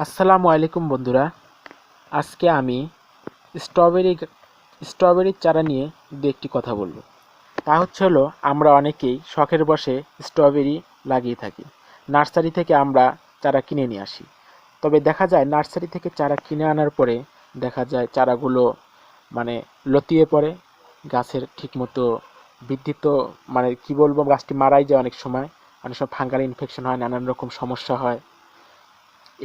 আসসালামু আলাইকুম বন্ধুরা। আজকে আমি স্ট্রবেরি স্ট্রবেরির চারা নিয়ে দু একটি কথা বলবো। তা হলো আমরা অনেকেই শখের বশে স্ট্রবেরি লাগিয়ে থাকি। নার্সারি থেকে আমরা চারা কিনে নিয়ে আসি। তবে দেখা যায় নার্সারি থেকে চারা কিনে আনার পরে দেখা যায় চারাগুলো লতিয়ে পড়ে, গাছের ঠিকমতো বৃদ্ধি তো কি বলবো, গাছটি মারাই যায় অনেক সময় ফাঙ্গাল ইনফেকশন হয়, নানান রকম সমস্যা হয়।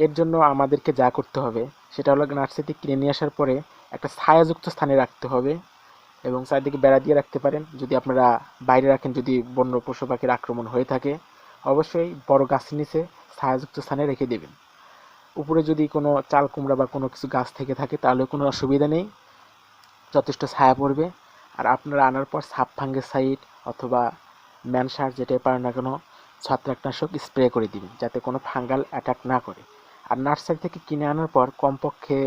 এর জন্য আমাদেরকে যা করতে হবে সেটা হলো নার্সারি থেকে কিনে নিয়ে আসার পরে একটা ছায়াযুক্ত স্থানে রাখতে হবে এবং চারিদিকে বেড়া দিয়ে রাখতে পারেন। যদি আপনারা বাইরে রাখেন, যদি বন্য পশু পাখির আক্রমণ হয়ে থাকে, অবশ্যই বড় গাছের নিচে ছায়াযুক্ত স্থানে রেখে দেবেন। উপরে যদি কোনো চাল কুমড়া বা কোনো কিছু গাছ থেকে থাকে তাহলে কোনো অসুবিধা নেই, যথেষ্ট ছায়া পড়বে। আর আপনারা আনার পর সাপ ফাঙ্গিসাইড অথবা ম্যানসার যেটাই পারেন না কেন, ছত্রাকনাশক স্প্রে করে দিবেন যাতে কোনো ফাঙ্গাল অ্যাটাক না করে। আর নার্সারি থেকে কিনে আনার পর কমপক্ষে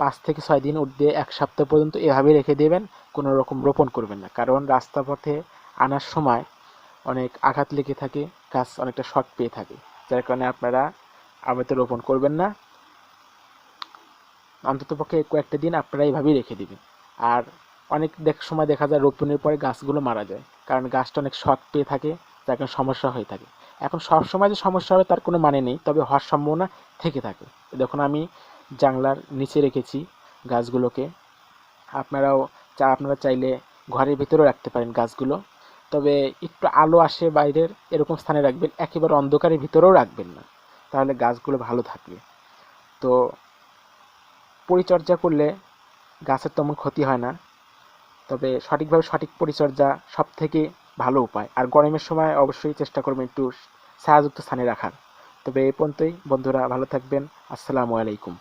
5 থেকে 6 দিন ঊর্ধ্বে 1 সপ্তাহ পর্যন্ত এভাবে রেখে দেবেন, কোনো রকম রোপণ করবেন না। কারণ রাস্তা পথে আনার সময় অনেক আঘাত লেগে থাকে, গাছ অনেকটা শক পেয়ে থাকে, যার কারণে আপনারা আবার রোপণ করবেন না। অন্ততপক্ষে কয়েকটা দিন আপনারা এইভাবেই রেখে দিবেন। আর অনেক সময় দেখা যায় রোপণের পরে গাছগুলো মারা যায়, কারণ গাছটা অনেক শক পেয়ে থাকে, যার কারণে সমস্যা হয়ে থাকে। এখন সব সময় যে সমস্যা হবে তার কোনো মানে নেই, তবে হওয়ার সম্ভাবনা থেকে থাকে। দেখুন, আমি জানলার নিচে রেখেছি গাছগুলোকে। আপনারা চাইলে ঘরের ভিতরেও রাখতে পারেন গাছগুলো, তবে একটু আলো আসে বাইরের এরকম স্থানে রাখবেন, একেবারে অন্ধকারের ভিতরেও রাখবেন না, তাহলে গাছগুলো ভালো থাকবে। তো পরিচর্যা করলে গাছের তেমন ক্ষতি হয় না, তবে সঠিকভাবে সঠিক পরিচর্যা সব থেকে ভালো উপায়। আর গরমের সময় অবশ্যই চেষ্টা করবেন একটু ছায়াযুক্ত স্থানে রাখার। তবে এই পর্যন্তই বন্ধুরা, ভালো থাকবেন। আসসালামু আলাইকুম।